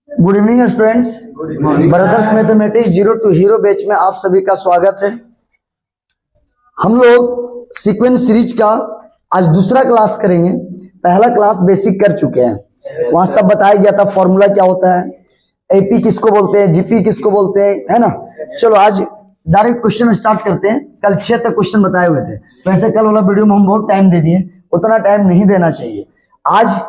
Good evening students, brothers mathematics zero to hero batch में आप सभी का स्वागत है। हम लोग सीक्वेंस सीरीज का आज दूसरा क्लास करेंगे। पहला क्लास बेसिक कर चुके हैं, वहां सब बताया गया था फॉर्मूला क्या होता है, एपी किसको बोलते हैं, जीपी किसको बोलते हैं, है ना। चलो आज डायरेक्ट क्वेश्चन स्टार्ट करते हैं। कल 6 तक क्वेश्चन बताए हुए थे, वैसे कल वाला वीडियो में हम बहुत टाइम दे दिए, उतना टाइम नहीं देना चाहिए। आज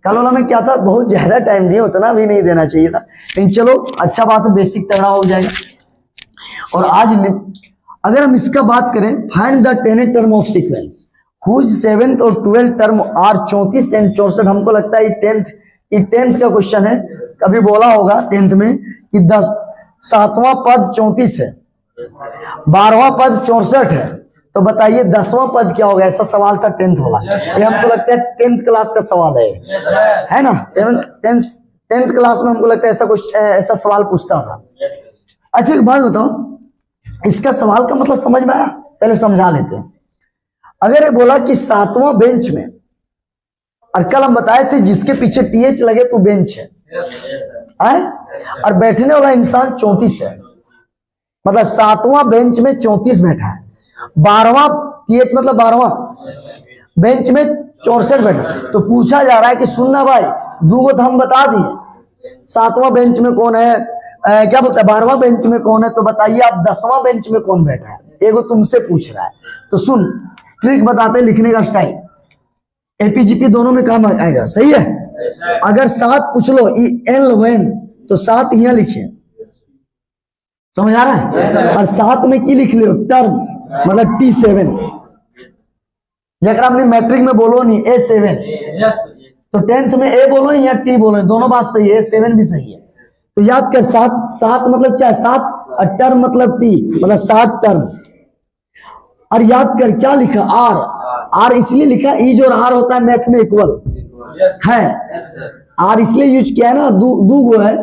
कल वाला में क्या था, बहुत ज्यादा टाइम दिए, उतना भी नहीं देना चाहिए था, लेकिन चलो अच्छा बात है, बेसिक तगड़ा हो जाएगा। और आज अगर हम इसका बात करें, find the tenth term of sequence whose 7th और 12th टर्म आर 34 एंड 64। हमको लगता है ये टेंथ का क्वेश्चन है। कभी बोला होगा 10th में कि 7वां पद 34 है, 12वां पद 64 है, तो बताइए 10वां पद क्या होगा। ऐसा सवाल था 10th वाला। ये हमको लगता है 10th क्लास का सवाल है ना। 10th क्लास में हमको लगता है ऐसा सवाल पूछता था। अच्छा एक बात बताओ, इसका सवाल का मतलब समझ में आया? पहले समझा लेते हैं। अगर ये बोला कि 7वां बेंच में, और कल हम बताए थे जिसके पीछे टीएच लगे तो बेंच है, और बैठने वाला इंसान 34 है, मतलब 7वां बेंच में 34 बैठा है, 12वां टीएच मतलब 12वां बेंच में 64 बैठा। तो पूछा जा रहा है कि सुनना भाई, दो तो हम बता दिए, 7वां बेंच में कौन है, क्या बोलता है 12वां बेंच में कौन है, तो बताइए आप 10वां बेंच में कौन बैठा है। एगो तुमसे पूछ रहा है, तो सुन ट्रिक बताते लिखने का स्टाइल, एपीजीपी दोनों में काम आएगा, सही है। अगर 7 पूछ लो एन तो 7 यहाँ लिखिए, समझ आ रहा है। और 7 में की लिख लो टर्म, मतलब T7, जब आपने मैट्रिक में बोलो नहीं A7, तो 10th में A बोलो या T बोलो, दोनों बात सही है, 7 भी सही है। तो याद कर 7 मतलब क्या है, 7 और टर्म मतलब T, मतलब 7 टर्म। और याद कर क्या लिखा, R इसलिए लिखा, ईज और R होता है मैथ में इक्वल है। R इसलिए यूज किया है ना, दो गो है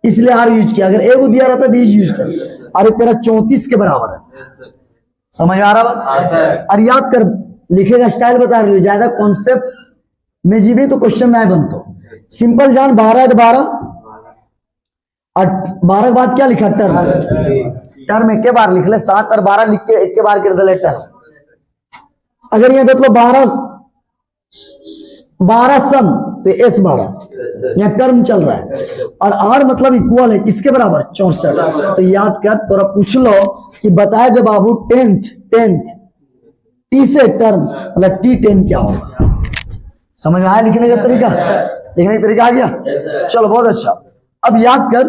इसलिए R यूज किया। अगर एगो दिया रहता तो ईज यूज कर। और तेरा 34 के बराबर है, समझ आ रहा बात। और याद कर लिखे का स्टाइल बता रहे, ज्यादा कॉन्सेप्ट में जीवी तो क्वेश्चन में बनता सिंपल जान। 12 तो 12 और 12 के बाद क्या लिखा, टर्म एक के बार लिख ले, 7 और 12 लिख के एक के बार कर दे टर्म। अगर ये मतलब 12 सम तो S12 यहाँ टर्म चल रहा है, और R मतलब इक्वल है किसके बराबर, 64। तो याद कर, थोड़ा पूछ लो कि बताए दे बाबू 10th T से टर्म मतलब T10 क्या होगा। समझ में आया लिखने का तरीका, लिखने का तरीका आ गया। चलो बहुत अच्छा। अब याद कर,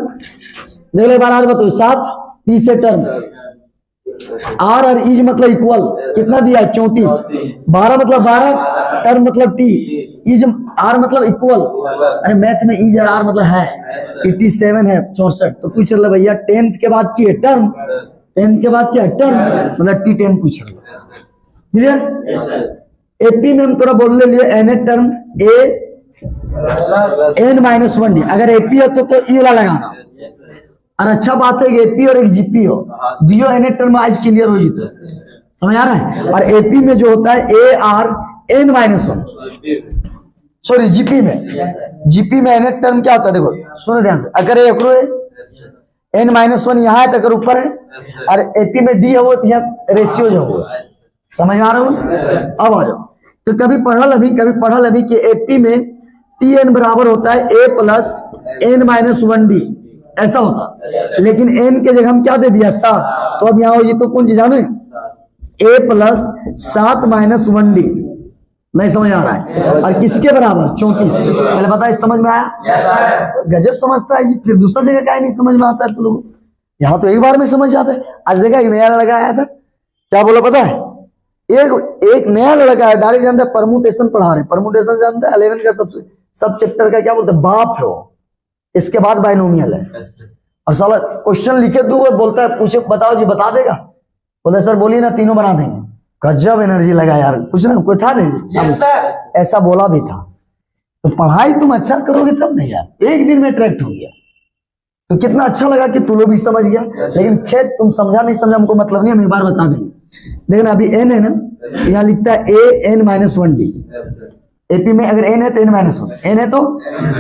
देख लो एक बार आज बताओ, 7 T से टर्म, R और ईज मतलब इक्वल, कितना दिया है 34, 12 मतलब 12, टर्म मतलब T, ईज R मतलब इक्वल, अरे मैथ में ईज और R मतलब है 87 है 64। तो पूछ रहे भैया 10th के बाद की है टर्म, 10th के बाद क्या है टर्म, मतलब T10 पूछ रहे। क्लियर। एपी में हम थोड़ा बोल ले लिए एन टर्म n-1d। अगर एपी है तो ई वाला लगाना। और अच्छा बात है एपी और एक जीपी हो, दियो एन टर्म आज क्लियर हो जीते, समझ आ रहा है। और एपी में जो होता है ARn-1, सॉरी जीपी में एन टर्म क्या होता है, देखो सुनो ध्यान से। अगर n-1 यहाँ है तो अगर ऊपर है, और एपी में डी है वो तो यहाँ रेशियो जो हो, समझ आ रहा हूँ। अब आ जाओ, तो कभी पढ़ल अभी कि एपी में Tn बराबर होता है A प्लस n-1d, ऐसा होता। लेकिन n के जगह हम क्या दे दिया 7, तो अब यहाँ हो ये तो कौन चीज जाने, A प्लस 7 माइनस 1d, नहीं समझ आ रहा है। और किसके बराबर 34, पहले बताया समझ में आया। गजब समझता है जी, फिर दूसरा जगह क्या नहीं समझ में आता है। तो लोग यहाँ तो एक बार में समझ आता है। आज देखा एक नया लड़का आया था, क्या बोला पता है, एक नया लड़का है, डायरेक्ट जानता है परमुटेशन पढ़ा रहे, परमुटेशन जानता है 11 का सब चैप्टर का, क्या बोलते हैं बाप है वो, इसके बाद बाइनोमियल है। और साला क्वेश्चन लिखे दूंगा, बोलता है पूछे बताओ जी, बता देगा। बोले सर बोलिए ना, तीनों बना देंगे। गजब एनर्जी लगा यार, कुछ ना कोई था नहीं, ऐसा बोला भी था। तो पढ़ाई तुम अच्छा करोगे तब नहीं यार, एक दिन में अट्रैक्ट हो गया तो कितना अच्छा लगा कि तू लोग भी समझ गया। लेकिन खेत तुम समझा नहीं समझा हमको मतलब नहीं, हम एक बार बता देंगे। लेकिन अभी n है ना, यहाँ लिखता है AN-1d, एपी में अगर एन है तो एन माइनस वन, एन है तो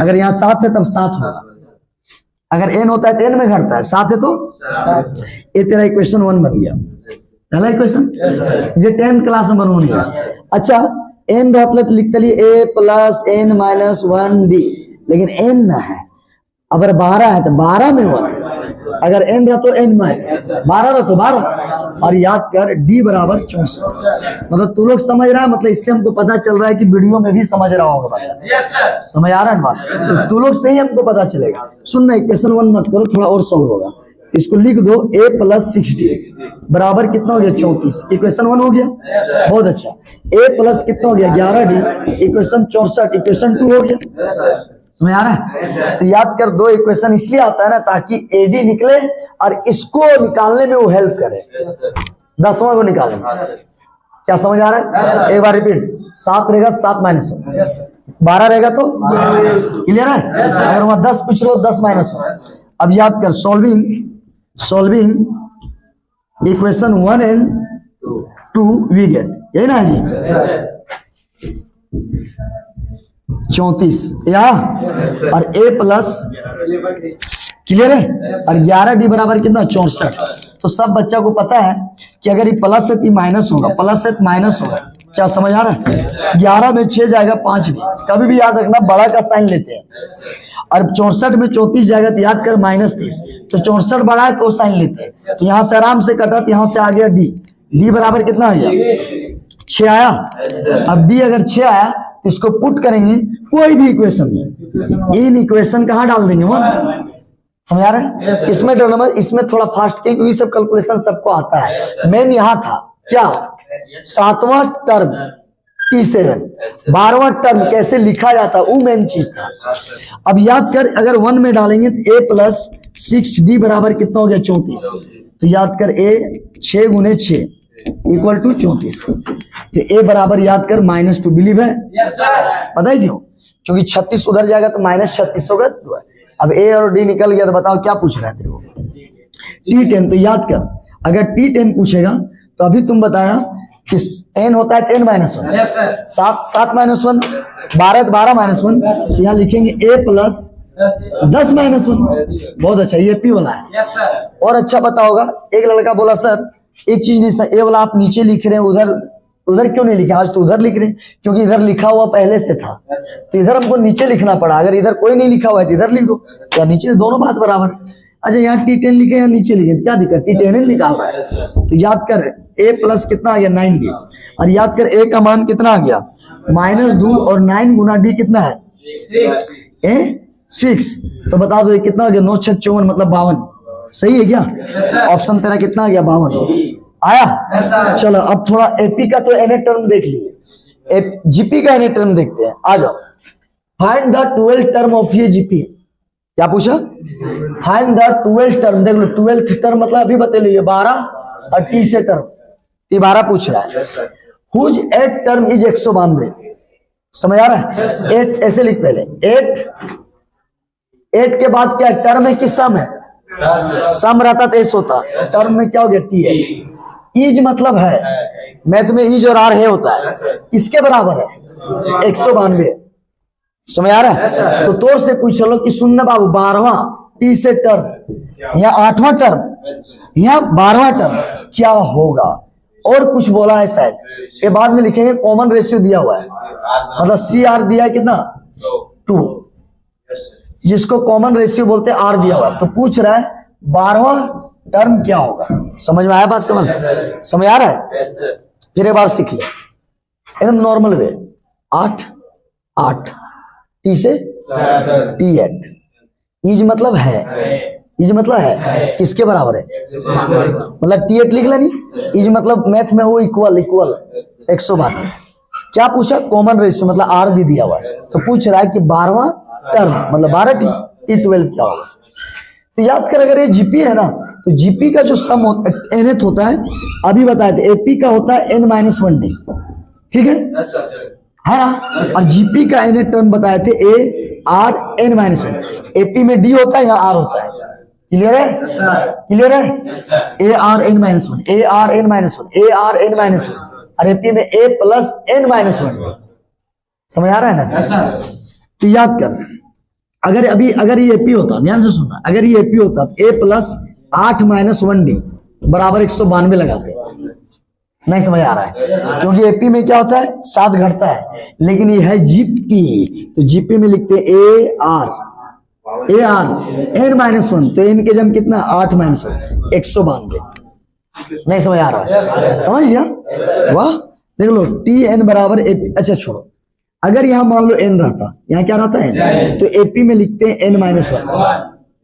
अगर यहाँ 7 है तब 7 होगा, अगर एन होता है तो एन में घटता है, 7 है तो ये तेरा इक्वेशन 1 बन गया, पहला इक्वेशन जो 10th क्लास में बनवानी है। अच्छा एन रहता तो लिखते लिए ए प्लस एन माइनस 1d, लेकिन एन ना है, अगर 12 है तो 12 में 1, अगर एन रहा तो एन माइनस 12 रहा तो 12, और याद कर डी बराबर 64। मतलब तू लोग समझ रहा है, मतलब इससे हमको पता चल रहा है कि वीडियो में भी समझ रहा होगा, समझ आ रहा है बात, तो तू लोग से ही हमको पता चलेगा। सुनना इक्वेशन 1 मत करो, थोड़ा और सॉल्व होगा, इसको लिख दो a प्लस 60 बराबर कितना हो गया 34, इक्वेशन 1 हो गया, बहुत अच्छा। a प्लस कितना हो गया 11d, इक्वेशन 64, इक्वेशन 2 हो गया, समझ आ रहा है। तो याद कर दो इक्वेशन इसलिए आता है ना ताकि एडी निकले और इसको निकालने में वो हेल्प करे, 10वां को निकालने में, क्या समझ आ रहा है। एक बार रिपीट, 7 रहेगा 7 माइनस 1, 12 रहेगा तो क्लियर है, अगर वहां 10 पूछ लो 10 माइनस 1। अब याद कर solving equation 1 and 2 we get, यही ना जी 34 या और a प्लस क्लियर है, और 11d बराबर कितना 64। तो सब बच्चा को पता है कि अगर ये प्लस है तो माइनस होगा, प्लस है तो माइनस होगा, क्या समझ आ रहा है। 11 में 6 जाएगा 5d, कभी भी याद रखना बड़ा का साइन लेते हैं, और 64 में 34 जाएगा तो याद कर -30, तो 64 बड़ा है तो साइन लेते हैं, तो यहाँ से आराम से कटा, तो यहाँ से आ गया d बराबर कितना आ गया 6 आया। अब d अगर 6 आया इसको पुट करेंगे कोई भी इक्वेशन में, इन इक्वेशन कहाँ डाल देंगे वो, समझ आ रहा है। इसमें डरना, इसमें थोड़ा फास्ट क्योंकि सब कैलकुलेशन सबको आता है। मेन यहाँ था क्या 7वां टर्म T7, 12वां टर्म कैसे लिखा जाता वो मेन चीज था। अब याद कर अगर 1 में डालेंगे तो a प्लस 6d बराबर कितना हो गया 34, तो याद कर a 6 गुने 6 इक्वल टू 34, तो a बराबर याद कर -2, बिलीव है, पता है क्यों, क्योंकि 36 उधर जाएगा तो -36 होगा। अब a और d निकल गया तो बताओ क्या पूछ रहा है तेरे को, T10। तो याद कर अगर T10 पूछेगा तो अभी तुम बताया कि n होता है 10 माइनस 1, 7 माइनस 1, 12 12 माइनस 1, यहाँ लिखेंगे a प्लस 10 माइनस 1, बहुत अच्छा, ये p वाला है। और अच्छा पता होगा, एक लड़का बोला सर एक चीज नहीं सर, ए वाला आप नीचे लिख रहे हैं, उधर क्यों नहीं लिखे, आज तो उधर लिख रहे हैं, क्योंकि इधर लिखा हुआ पहले से था, तो इधर हमको नीचे लिखना पड़ा, अगर इधर कोई नहीं लिखा हुआ है तो इधर लिख दो, या नीचे, दोनों बात बराबर। अच्छा यहाँ T10 लिखे या नीचे लिखे, क्या दिक्कत, T10 लिखा हुआ है, तो याद कर a प्लस कितना आ गया 9d, और याद कर a का मान कितना आ गया -2, और 9 गुना d कितना है 6, तो बता दो कितना आ गया 9 6 54, मतलब 52, सही है क्या, ऑप्शन तेरा कितना आ गया 52 आया। चलो अब थोड़ा एपी का तो एनए टर्म देख लिए, जीपी का एनए टर्म देखते हैं, आ जाओ। Find the 12th term of ये जीपी, क्या पूछा, फाइंड द 12th टर्म, देख लो 12th टर्म मतलब अभी बता लीजिए 12 और टी से टर्म, 12 पूछ रहा है। हुज 8 टर्म इज 192, समझ आ रहा है, 8 ऐसे लिख पहले, 8 के बाद क्या टर्म है कि सम है, सम रहता तो एस होता, टर्म में क्या हो गया टी है, इज मतलब है, मैथ में इज और आर है होता है, इसके बराबर है 192, समझ आ रहा है। तो तोर से पूछ लो कि सुन ना बाबू 12वां टी से टर्म, यहाँ 8वां टर्म, यहाँ 12वां टर्म क्या होगा, और कुछ बोला है शायद, ये बाद में लिखेंगे। कॉमन रेशियो दिया हुआ है, मतलब सी आर दिया है कितना 2, जिसको कॉमन रेशियो बोलते हैं आर दिया हुआ, तो पूछ रहा है 12वां टर्म क्या होगा। समझ में आया बात, समझ आ रहा है, फिर एक बार सीख ले एकदम नॉर्मल वे। 8 टी से T8, इज मतलब है, इज मतलब है किसके बराबर है, मतलब T8 लिख लेनी, इज मतलब मैथ में वो इक्वल 192। क्या पूछा, कॉमन रेशियो मतलब आर भी दिया हुआ है, तो पूछ रहा है कि 12वां टर्म मतलब 12 T12 क्या होगा। तो याद कर अगर ये जीपी है ना, तो जीपी का जो सम एनथ होता है अभी बताए थे, एपी का होता है n-1d, ठीक है ना, और जीपी का एनथ टर्म बताए थे ARn-1, एपी में डी होता है, यहाँ आर होता है, क्लियर है, क्लियर है, ARn-1 और एपी में a प्लस n-1, समझ आ रहा है ना? तो याद कर, अगर ये एपी होता, ध्यान से सुनना, अगर ये एपी होता तो a प्लस 8 माइनस 1d बराबर 192 लगाते। नहीं समझ आ रहा है? क्योंकि एपी में क्या होता है, 7 घटता है, लेकिन ये है जीपी, तो जीपी में लिखते हैं ए आर n माइनस 1, तो n के जम कितना, 8 माइनस 1, 192। नहीं समझ आ रहा है? समझ गया? वाह, देख लो टी एन बराबर एपी। अच्छा छोड़ो, अगर यहाँ मान लो n रहता, यहाँ क्या रहता है, तो एपी में लिखते हैं n माइनस 1,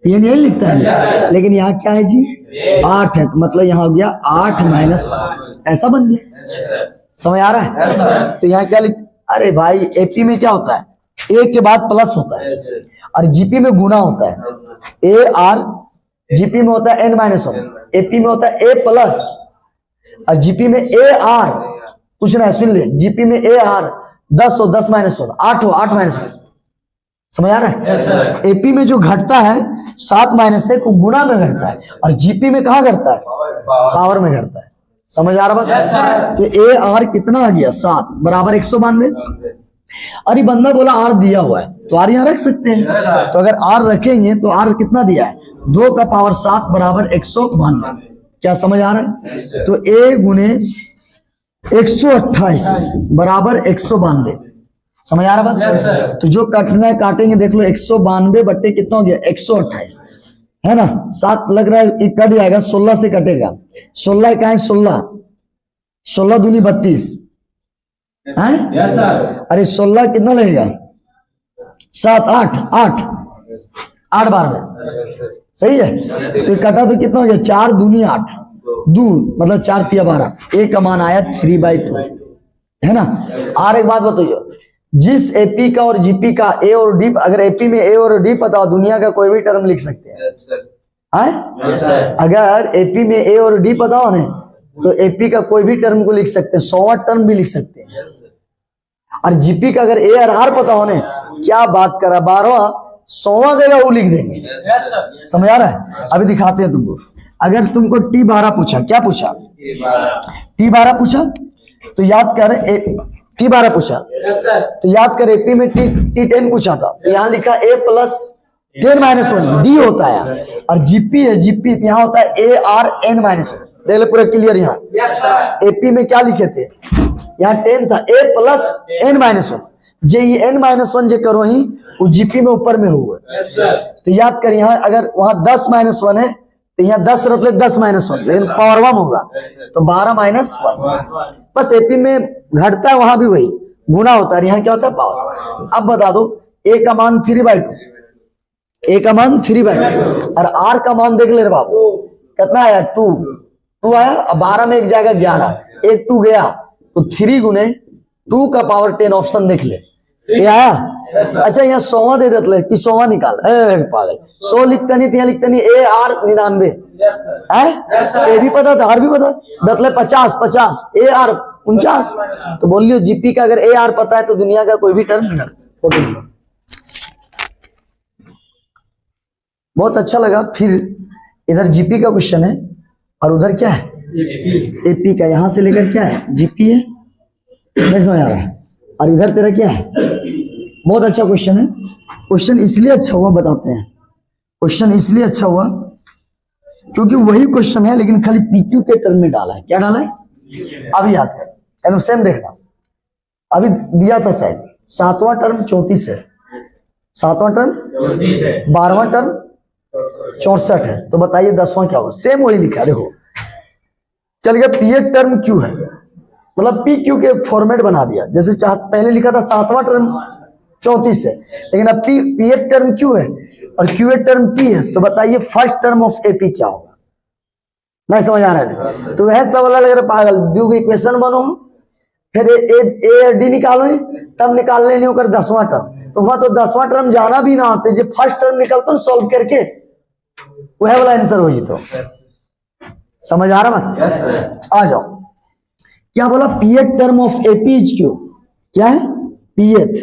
ये नहीं लिखता है, लेकिन यहाँ क्या है जी, 8 है, तो मतलब यहाँ हो गया 8 माइनस 1, ऐसा बन गया। समझ आ रहा है? तो यहाँ क्या लिख, अरे भाई एपी में क्या होता है, ए के बाद प्लस होता है, और जीपी में गुना होता है। ए आर जीपी में होता है n माइनस 1, एपी में होता है ए प्लस, और जीपी में ए आर, कुछ ना सुन ले, जीपी में ए आर 10 हो, 10 माइनस 1, 8 हो, 8 माइनस 1। समझ आ रहा है? एपी में जो घटता है 7 माइनस 1 गुना में घटता है, और जीपी में कहाँ घटता है, पावर में घटता है। समझ आ रहा बात? तो ए आर कितना आ गया, 7 बराबर 192। अरे बंदा बोला आर दिया हुआ है, तो आर यहाँ रख सकते हैं, तो अगर आर रखेंगे तो आर कितना दिया है, 2 का पावर 7 बराबर 192। क्या समझ आ रहा है? तो ए गुने 128 बराबर 192। समझ आ रहा बात? तो जो काटना है काटेंगे, देख लो 192 बट्टे कितना हो गया, 128 है ना, 7 लग रहा है कट जाएगा, 16 से कटेगा, 16 का है 16 दूनी 32 है। अरे 16 कितना लगेगा, 7 8 बार में, सही है। तो कटा तो कितना हो गया, 4 दूनी 8, 2 मतलब 4 तिया 12, ए का मान आया 3/2 है ना। और एक बात बताइए, जिस एपी का और जीपी का ए और डी, अगर एपी में ए और डी पता हो, दुनिया का कोई भी टर्म लिख सकते हैं। अगर एपी में ए और डी पता हो ना, तो एपी का कोई भी टर्म को लिख सकते हैं, 100वां टर्म भी लिख सकते हैं। और जीपी का अगर ए और आर पता हो ना, क्या बात करा, 12वां 100वां देगा वो लिख देंगे। समझ आ रहा है? अभी दिखाते हैं तुमको। अगर तुमको T12 पूछा, क्या पूछा, T12 पूछा, तो याद कर, T12 पूछा तो याद कर, एपी में T10 पूछा था, तो यहाँ लिखा a प्लस 10 माइनस 1 डी होता है, और जीपी है, जीपी यहाँ होता है ए आर n माइनस 1। देख ले पूरा क्लियर। यहाँ एपी में क्या लिखे थे, यहाँ 10 था, a प्लस n माइनस 1, जे ये n माइनस 1 जे करो ही वो जीपी में ऊपर में हुआ। तो याद कर, यहाँ अगर वहां 10 माइनस 1 है, तो यहाँ 10 मतलब 10 माइनस 1, लेकिन पावर 1 होगा, तो 12 माइनस 1। बस एपी में घटता है, वहां भी वही गुना होता है, यहाँ क्या होता है, पावर। अब बता दो, ए का मान 3/2, ए का मान 3/2, और आर का मान देख ले रे बाबू, कितना आया, 2 आया, और 12 में एक जाएगा 11, एक 2 गया, तो 3 गुने 2 का पावर 10 ऑप्शन देख ले, ये आया। अच्छा यहाँ 100वां दे देते कि 100वां निकाल, पागल, 100 लिखता नहीं, यहाँ लिखता नहीं, ए आर 99 है, ए भी पता था, आर भी पता, मतलब 50 ए आर 49। तो बोलियो जीपी का अगर ए आर पता है तो दुनिया का कोई भी टर्म निकाल। बहुत अच्छा लगा। फिर इधर जीपी का क्वेश्चन है, और उधर क्या है, एपी का, यहां से लेकर क्या है, जीपी है, नहीं समझ आ रहा है, और इधर तेरा क्या है। बहुत अच्छा क्वेश्चन है। क्वेश्चन इसलिए अच्छा हुआ, बताते हैं, क्वेश्चन इसलिए अच्छा हुआ क्योंकि वही क्वेश्चन है, लेकिन खाली पीक्यू के टर्म में डाला है। क्या डाला है, अभी याद कर, एकदम सेम देखना। अभी दिया था शायद 7वां टर्म 34 है, 7वां टर्म 12वां टर्म 64 है, तो बताइए 10वां क्या होगा। सेम वही लिखा है, देखो चल गया। पीएच टर्म क्यू है, मतलब पी क्यू के फॉर्मेट बना दिया, जैसे पहले लिखा था 7वां टर्म 34 है, लेकिन अब पीएच टर्म क्यू है और क्यूएच टर्म पी है, तो बताइए फर्स्ट टर्म ऑफ एपी क्या होगा। नहीं समझ आ रहा है, तो वह सब लग रहा पागल, दो इक्वेशन बनो, फिर ए डी निकालो, तब निकाल लेने होकर 10वां टर्म, तो वहां तो 10वां टर्म जाना भी ना होते, जो फर्स्ट टर्म निकलता सॉल्व करके वह वाला आंसर हो जी। तो समझ आ रहा मत, आ जाओ। क्या बोला, pH term of AP is Q, क्या है पीएच,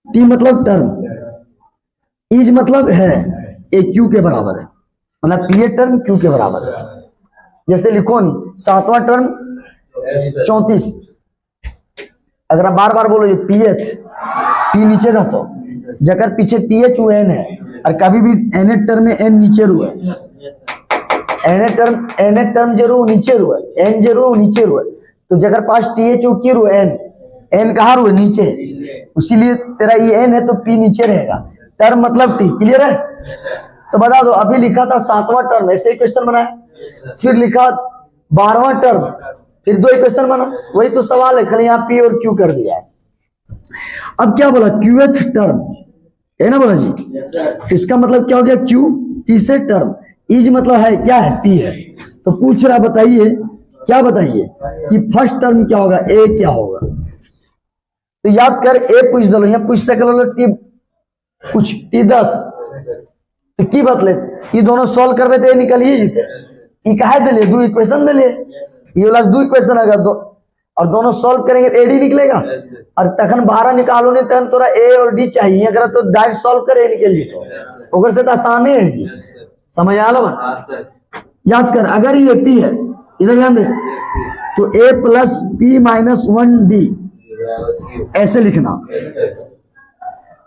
टी मतलब टर्म, इज मतलब है, ए क्यू के बराबर है, मतलब पीएच टर्म क्यू के बराबर है। जैसे लिखो नहीं, 7वां टर्म 34, अगर आप बार बार बोलो ये पीएच, पी नीचे रहता जकर पीछे टीएच यू एन है, और कभी भी एन टर्म में एन नीचे रुए, एन टर्म जरूर नीचे रुए, एन जरूर नीचे रुए, तो जगर पास टीएच यू की रुए एन, एन कहाँ रुए नीचे, इसीलिए तेरा ये एन है तो पी नीचे रहेगा। टर्म मतलब टी, क्लियर है? तो बता दो, अभी लिखा था 7वां टर्म, ऐसे क्वेश्चन बनाया, फिर लिखा 12वां टर्म, फिर 2 इक्वेशन बना, वही तो सवाल है, खाली यहाँ पी और क्यू कर दिया है। अब क्या बोला, क्यूएथ टर्म है ना बोला जी, इसका मतलब क्या हो गया, क्यू, तीसरे टर्म, इज मतलब है क्या है, पी है। तो पूछ रहा, बताइए क्या, बताइए कि फर्स्ट टर्म क्या होगा, ए क्या होगा। तो याद कर, ए पूछ दो, यहाँ पूछ सकल टी कुछ टी 10, तो की बतले ये दोनों सॉल्व करवे तो निकलिए जीते, ये कहे दिले 2 इक्वेशन दिले, ये वाला 2 इक्वेशन अगर दो और दोनों सॉल्व करेंगे तो एडी निकलेगा, और तखन 12 निकालो नहीं तखन तोरा ए और डी चाहिए, अगर तो डायरेक्ट सॉल्व करे निकल जीतो, ओकर से तो आसान है जी, समझ आ लो। याद कर, अगर ये पी है, इधर ध्यान दे, तो ए प्लस पी माइनस 1 डी ऐसे लिखना।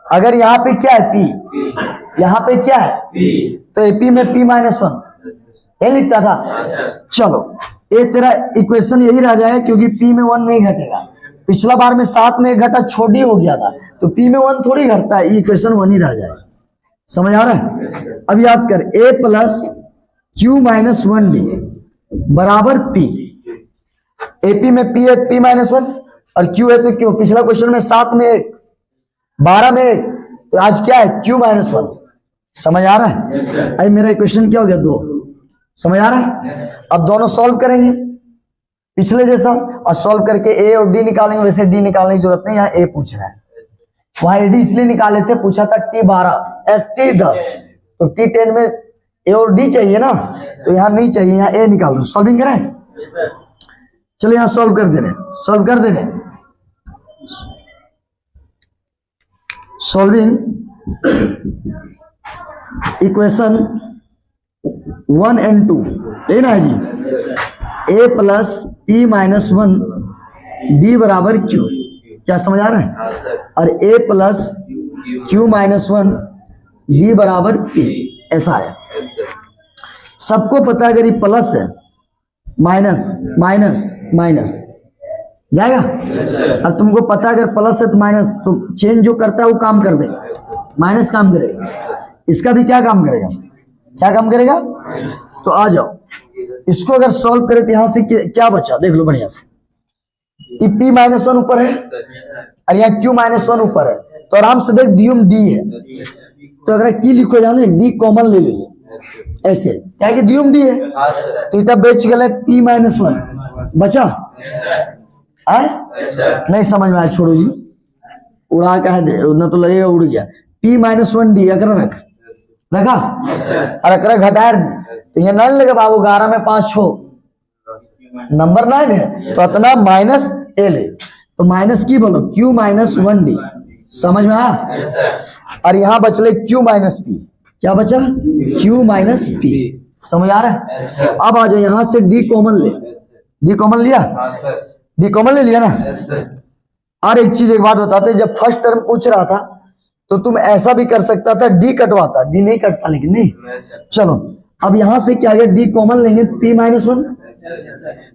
अगर यहाँ पे क्या है, पी, यहाँ पे क्या है, तो एपी में पी माइनस 1 ये लिखता था। चलो, ये तेरा इक्वेशन यही रह जाए, क्योंकि पी में 1 नहीं घटेगा, पिछला बार में 7 में 1 घटा, छोटी हो गया था, तो पी में 1 थोड़ी घटता है, ये इक्वेशन 1 ही रह जाए, समझ आ रहा है? अब याद कर, ए प्लस क्यू माइनस 1 डी बराबर पी, एपी में पी है पी माइनस 1 और क्यू है तो क्यू, पिछला क्वेश्चन में 7 में 1, 12 में 1, तो आज क्या है, क्यू माइनस 1, समझ आ रहा है? अरे मेरा इक्वेशन क्या हो गया, 2, समझ आ रहा है? अब दोनों सॉल्व करेंगे पिछले जैसा, और सॉल्व करके ए और डी निकालेंगे, वैसे डी निकालने की जरूरत नहीं, यहाँ ए पूछ रहा है, वहां ए डी इसलिए निकाले थे, पूछा था टी 12 टी 10, तो टी 10 में ए और डी चाहिए ना, तो यहाँ नहीं चाहिए, यहाँ ए निकाल दो। सॉल्विंग करें, चलो यहाँ सॉल्व कर दे रहे, सॉल्व कर दे रहे, सॉल्विंग इक्वेशन 1 and 2 है ना जी, ए प्लस पी माइनस 1 डी बराबर क्यू, क्या समझ आ रहा है? और ए प्लस क्यू माइनस 1 डी बराबर पी, ऐसा है। सबको पता है, अगर ये प्लस है, माइनस माइनस माइनस जाएगा, और तुमको पता है अगर प्लस है तो माइनस, तो चेंज जो करता है वो काम कर देगा, माइनस काम करेगा, इसका भी क्या काम करेगा, क्या काम करेगा? तो आ जाओ, इसको अगर सॉल्व करें तो यहां से क्या बचा, देख लो बढ़िया से, ये पी माइनस 1 ऊपर है और यहाँ क्यू माइनस 1 ऊपर है, तो आराम से देख डी डी है, तो अगर की लिखो जाने डी कॉमन ले लीजिए, ऐसे क्या कि डी डी है, तो इतना बेच गए पी माइनस 1 बचा है, नहीं समझ में आया, छोड़ो जी, उड़ा का है न तो लगेगा उड़ गया, पी माइनस 1 डी अगर रखा और अगर घटाया तो ये नहीं लगे बाबू, 11 में 5 6 नंबर 9 है, तो इतना माइनस ए ले, तो माइनस की बोलो क्यू माइनस 1 डी, समझ में आया? और यहाँ बचले क्यू माइनस पी, क्या बचा, क्यू माइनस पी, समझ आ रहा है? अब आ जाओ, यहाँ से डी कॉमन ले, डी कॉमन लिया, डी कॉमन ले लिया ना। और एक चीज, एक बात बताते, जब फर्स्ट टर्म पूछ रहा था तो तुम ऐसा भी कर सकता था, डी कटवाता, डी नहीं कटता, लेकिन नहीं। चलो अब यहां से क्या है, डी कॉमन लेंगे, पी माइनस 1,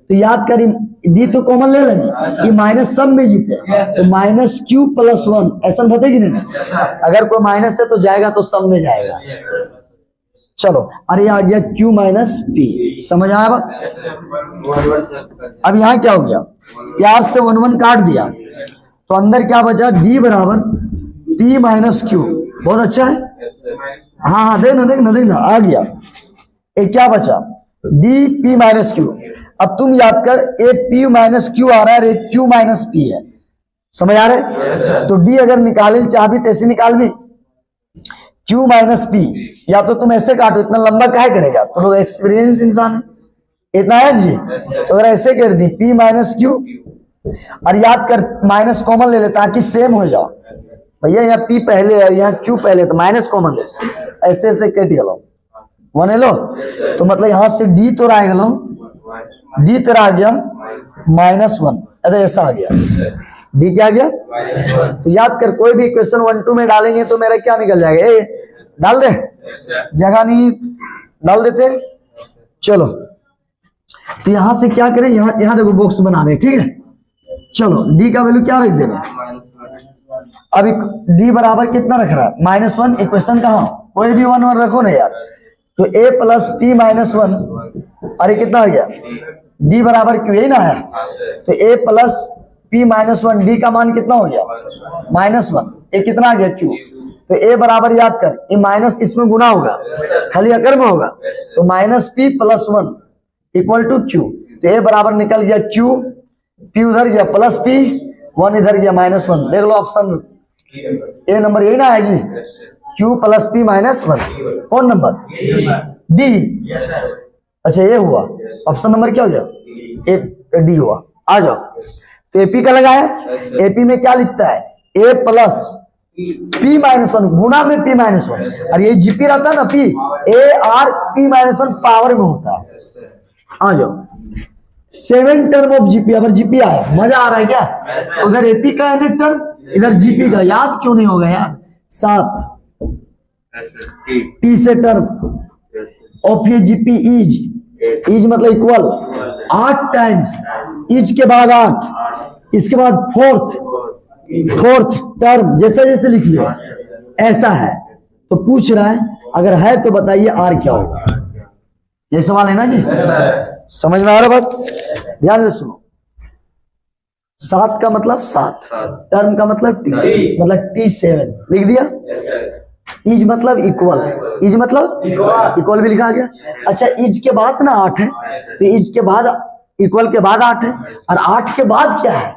तो याद करी डी तो कॉमन ले लेंगे, ये माइनस सब में जीते, तो माइनस क्यू प्लस 1, ऐसा बताएगी नहीं, अगर कोई माइनस है तो जाएगा तो सब में जाएगा। चलो, अरे आ गया क्यू माइनस पी, समझ आया बात? अब यहाँ क्या हो गया, प्यार से 1 1 काट दिया, तो अंदर क्या बचा, डी बराबर पी माइनस क्यू, बहुत अच्छा है। हाँ हाँ, देखना आ गया, एक क्या बचा, डी पी माइनस क्यू। अब तुम याद कर, ए पी माइनस क्यू आ रहा है, एक क्यू माइनस पी है, समझ आ रहा है? तो डी अगर निकाले चाहबी तो ऐसे निकाल भी, क्यू माइनस पी, या तो तुम ऐसे काटो, इतना लंबा काहे करेगा, तो लोग एक्सपीरियंस इंसान है, इतना है जी, तो अगर ऐसे कर दी पी माइनस क्यू, और याद कर माइनस कॉमन ले ले ताकि सेम हो जाओ, भैया यहाँ पी पहले है, यहाँ क्यू पहले, तो माइनस कॉमन ले, ऐसे ऐसे कट गलो 1 लो, तो मतलब यहाँ से डी तो आ गलो, डी तेरा आ गया -1, अरे ऐसा आ गया, डी क्या गया? तो याद कर, कोई भी इक्वेशन 1 2 में डालेंगे तो मेरा क्या निकल जाएगा? ए डाल दे, जगह नहीं डाल देते। चलो तो यहां से क्या करें, यहां देखो बॉक्स बना रहे, ठीक है। चलो डी का वैल्यू क्या रख देना? अभी डी बराबर कितना रख रहा है? -1। इक्वेशन कहाँ, कोई भी 1 1 रखो ना यार। तो a प्लस पी माइनस 1, अरे कितना आ गया? डी बराबर क्यू, यही ना है। तो a plus P minus 1, D का मान कितना हो गया? -1। ए कितना आ गया? क्यू। तो a बराबर याद कर, ये माइनस इसमें गुना होगा, खाली अकर में होगा। तो -p + 1 इक्वल टू क्यू। तो a बराबर निकल गया क्यू, p उधर गया प्लस p, 1 इधर गया -1। देख लो ऑप्शन ए नंबर यही ना है जी, q प्लस p -1। कौन नंबर? डी। अच्छा ये हुआ ऑप्शन नंबर, क्या हो गया? ए डी हुआ। आ जाओ, तो एपी का लगा है। एपी में क्या लिखता है? a प्लस p -1 गुना में p -1, और ये जीपी रहता है ना, p a r p -1 power में होता है। आ जाओ, 7 टर्म ऑफ जीपी। अगर जीपी आया, मजा आ रहा है क्या? उधर एपी का है टर्म, इधर जीपी का, याद क्यों नहीं होगा यार? 7 टी से टर्म ऑफ ये जीपी इज मतलब इक्वल 8 टाइम्स, इज के बाद 8, इसके बाद फोर्थ टर्म, जैसे जैसे लिख लियो ऐसा है। तो पूछ रहा है, अगर है तो बताइए आर क्या होगा? ये सवाल है ना जी, समझ में आ रहा बात? ध्यान से सुनो। 7 का मतलब 7, टर्म का मतलब टी, मतलब T7 लिख दिया। इज मतलब इक्वल, इज मतलब इक्वल भी लिखा गया। अच्छा इज के बाद ना 8 है, तो इज के बाद इक्वल के बाद 8 है, और 8 के बाद क्या है?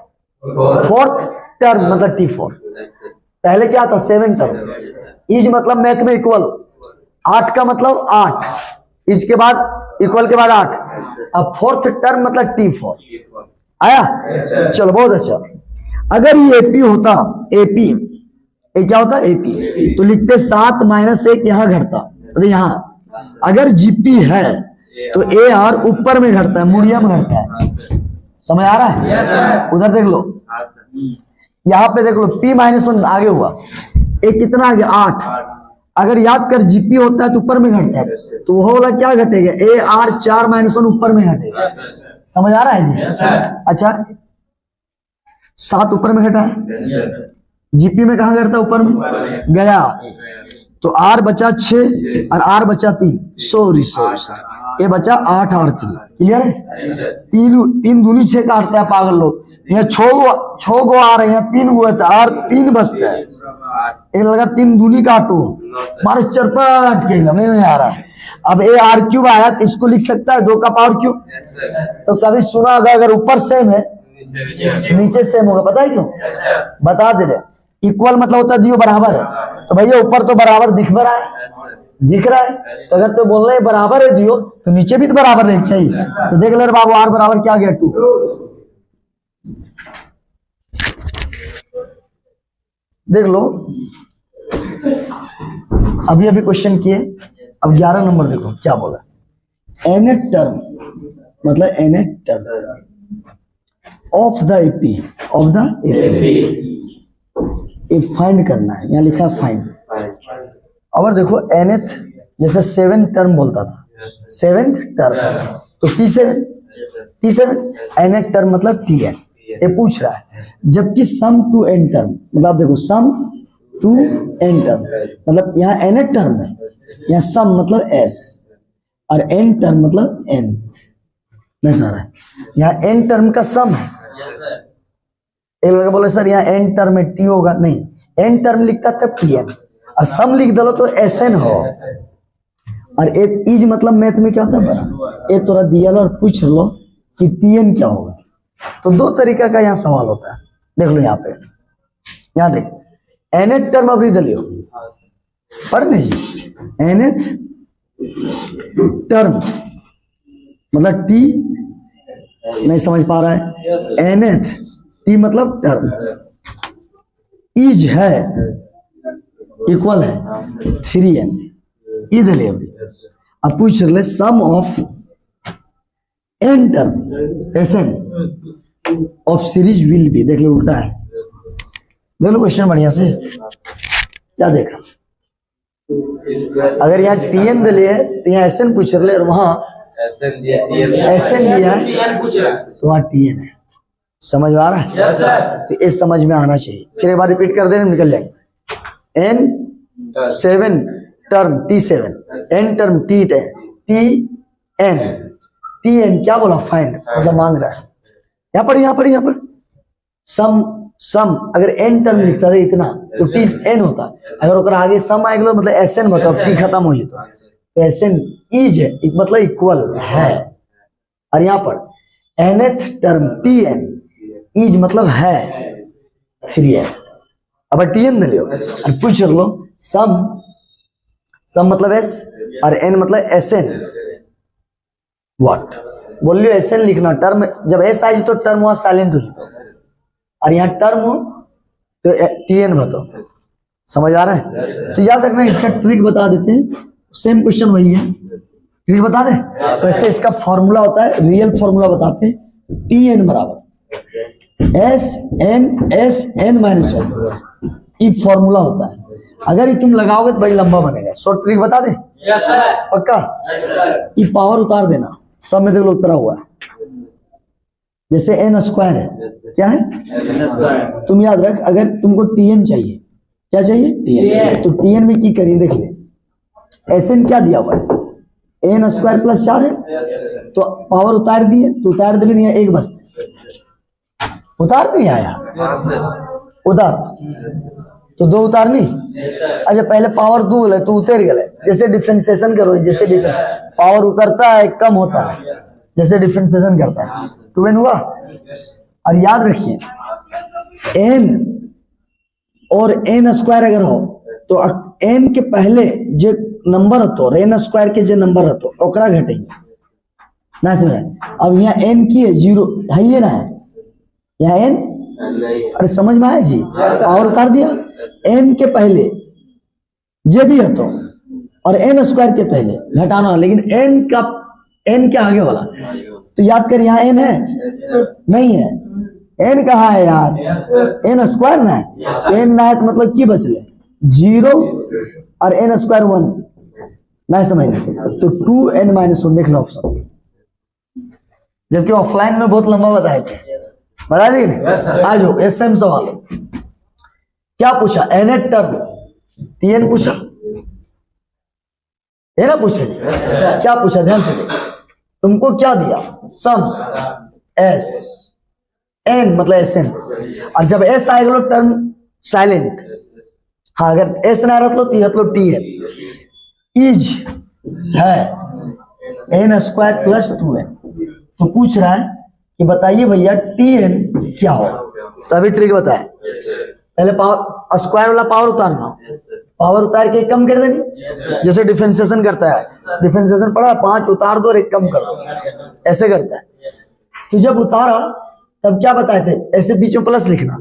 फोर्थ टर्म मतलब T4। पहले क्या था? 7 टर्म। इज मतलब मैथ में इक्वल, 8 का मतलब 8, इज के बाद इक्वल के बाद 8, अब फोर्थ टर्म मतलब T4 आया। चलो बहुत अच्छा। अगर ये एपी होता, एपी ये क्या होता? एपी, तो लिखते 7 - 1 यहां घटता, तो यहां अगर जीपी है तो ए आर ऊपर में घटता है, मुड़िया में घटता है। समझ आ रहा है? उधर देख लो, यहाँ पे देख लो p -1 आगे हुआ, ए कितना आ गया? 8। अगर याद कर जीपी होता है तो ऊपर में घटता है, तो वो वाला क्या घटेगा? ए आर 4 - 1 ऊपर में घटेगा। समझ आ रहा है जी? अच्छा 7 ऊपर में घटा है, जीपी में कहा घटता? ऊपर में गया, तो आर बचा 6 और आर बचा 3, सॉरी ये बचा 8 और 3। क्लियर है? 3 दूनी 6 काटता है पागल लोग। यहाँ 6 गो आ रहे हैं, 3 गो है, और 3 बचता है। एक लगा 3 दूनी काटो, मारे चरपट के एकदम नहीं आ रहा है। अब ए आर क्यूब आया तो इसको लिख सकता है 2 का पावर क्यूब। तो कभी सुना होगा अगर ऊपर सेम है नीचे सेम होगा, पता है क्यों? बता दे रहे। इक्वल मतलब होता है दियो बराबर है, तो भैया ऊपर तो बराबर दिख रहा है, तो अगर तो बोल रहे बराबर है दियो तो नीचे भी तो बराबर रहना चाहिए। तो देख ले बाबू, आर बराबर क्या गया? 2। देख लो, अभी क्वेश्चन किए। अब 11 नंबर देखो क्या बोला। nth टर्म मतलब nth term of the AP, ये फाइंड करना है। यहाँ लिखा फाइंड। और देखो nth, जैसे 7 टर्म बोलता था, 7th टर्म तो T7 nth टर्म मतलब Tn। ये पूछ रहा है, जबकि सम टू n टर्म मतलब देखो सम टू n टर्म मतलब यहाँ nth टर्म है, यहाँ सम मतलब s और n टर्म मतलब n। नहीं सर, यहाँ n टर्म का सम है। एक लड़का बोले सर यहाँ n टर्म में t होगा, नहीं, n टर्म लिखता तब Tn, और सम लिख दो तो Sn हो। और एक इज मतलब मैथ में क्या होता है बड़ा, एक थोड़ा दिया लो और पूछ लो कि Tn क्या होगा। तो 2 तरीका का यहाँ सवाल होता है। देख लो यहाँ पे, यहाँ देख nth टर्म अभी दलियो पढ़ नहीं, nth टर्म मतलब t, नहीं समझ पा रहा है? nth t मतलब टर्म, इज है इक्वल है 3n, इधर ले अभी। अब पूछ रहे sum of n term Sn of series will be, देख लो उल्टा है, देख लो क्वेश्चन बढ़िया से, क्या देखा। अगर यहाँ टीएन दिले है तो यहाँ एसएन पूछ रहे और वहां एसएन दिया है तो वहां टीएन है। समझ में आ रहा है? yes, तो ये समझ में आना चाहिए। फिर एक बार रिपीट कर देना, निकल जाएंगे। N 7 term T7, n term T क्या बोला? फाइंड, मतलब मांग रहा है। यहाँ पर सम अगर एन टर्म लिखता है इतना तो Tn होता है। अगर ओकरा आगे सम आएगा मतलब एसएन बताओ, टी खत्म हो जाता तो एसएन इज है, मतलब इक्वल है। और यहाँ पर nth टर्म Tn इज मतलब है 3n। अब Tn ले लो और पूछ लो सम मतलब एस और n मतलब एसएन। व्हाट बोल लियो? एसएन लिखना। टर्म जब एस आई तो टर्म वहां साइलेंट हो जाता, और यहाँ टर्म हो तो Tn बताओ। समझ आ रहा है? तो याद रखना, इसका ट्रिक बता देते हैं। सेम क्वेश्चन वही है, ट्रिक बता दें। तो ऐसे इसका फॉर्मूला होता है, रियल फॉर्मूला बताते हैं। Tn बराबर Sn ये फॉर्मूला होता है। अगर ये तुम लगाओगे तो बड़ी लंबा बनेगा। शॉर्ट ट्रिक बता दे? Yes sir. पक्का? ये पावर उतार देना, सब में देख लो उतरा हुआ है। जैसे n स्क्वायर है, क्या है? तुम याद रख, अगर तुमको Tn चाहिए, क्या चाहिए? Tn। तो Tn में की करिए, देख ले Sn क्या दिया हुआ है? n स्क्वायर प्लस 4 है, तो पावर उतार दिए तो उतार दे नहीं, एक बस उतार नहीं आया, उतार तो 2 उतार नहीं। अच्छा पहले पावर 2 गए तो उतर गए। जैसे डिफरेंशिएशन करो, जैसे पावर उतरता है कम होता है, जैसे डिफरेंशिएशन करता है 2n हुआ। और याद रखिए n और n स्क्वायर अगर हो तो n के पहले जो नंबर हतो और n स्क्वायर के जो नंबर हतो ओकरा घटेंगे ना। समझ? अब यहाँ n की है 0 है, ये ना है यहाँ n। अरे समझ में आया जी? पावर उतार दिया। n के पहले जे भी हतो और n स्क्वायर के पहले घटाना, लेकिन n के आगे वाला। तो याद कर, यहाँ n है नहीं है, n कहाँ है यार? n स्क्वायर ना है, तो n ना है तो मतलब की बचले 0 और n स्क्वायर 1 ना समझ में, तो 2n-1 देख लो ऑप्शन। जबकि ऑफलाइन में बहुत लंबा बताए थे, बता दी। आ जाओ एसएम सवाल। क्या पूछा? nth टर्म Tn पूछा है ना? पूछे क्या पूछा? ध्यान से देख। तुमको क्या दिया? सम s n मतलब Sn, और जब s आएगा टर्म साइलेंट। हाँ अगर s ना रख लो तो यह मतलब Tn इज है n स्क्वायर प्लस 2n। तो पूछ रहा है कि बताइए भैया Tn क्या होगा। तो अभी ट्रिक बताए, पहले पावर स्क्वायर वाला पावर उतारना, पावर उतार के 1 कम कर देनी। जैसे डिफरेंशिएशन करता है, डिफरेंशिएशन पढ़ा 5 उतार दो और 1 कम कर दो, ऐसे करता है। तो जब उतारा तब क्या बताए थे? ऐसे बीच में प्लस लिखना,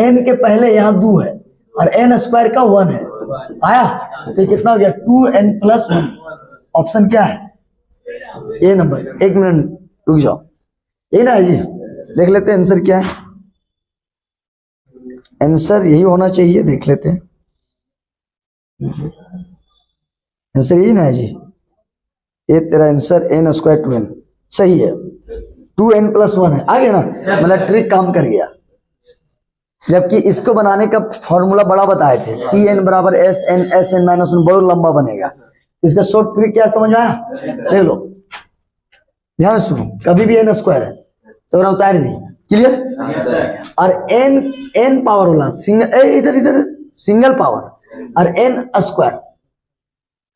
n के पहले यहाँ 2 है और n स्क्वायर का 1 है। आया तो कितना हो गया? 2n+1। ऑप्शन क्या है? ये नंबर। 1 मिनट रुक जाओ, ये ना है जी, देख लेते हैं आंसर क्या है। आंसर यही होना चाहिए, देख लेते हैं आंसर यही ना है जी। ये तेरा आंसर n स्क्वायर 2n सही है, 2n+1 है। आ गया ना? मतलब ट्रिक काम कर गया। जबकि इसको बनाने का फॉर्मूला बड़ा बताए थे, Tn बराबर Sn Sn-1 बहुत लंबा बनेगा। इसका शॉर्ट ट्रिक क्या समझ में आया? ले लो ध्यान सुनो, कभी भी n स्क्वायर है तो उतार दी, क्लियर। और n पावर वाला इधर सिंगल पावर और n स्क्वायर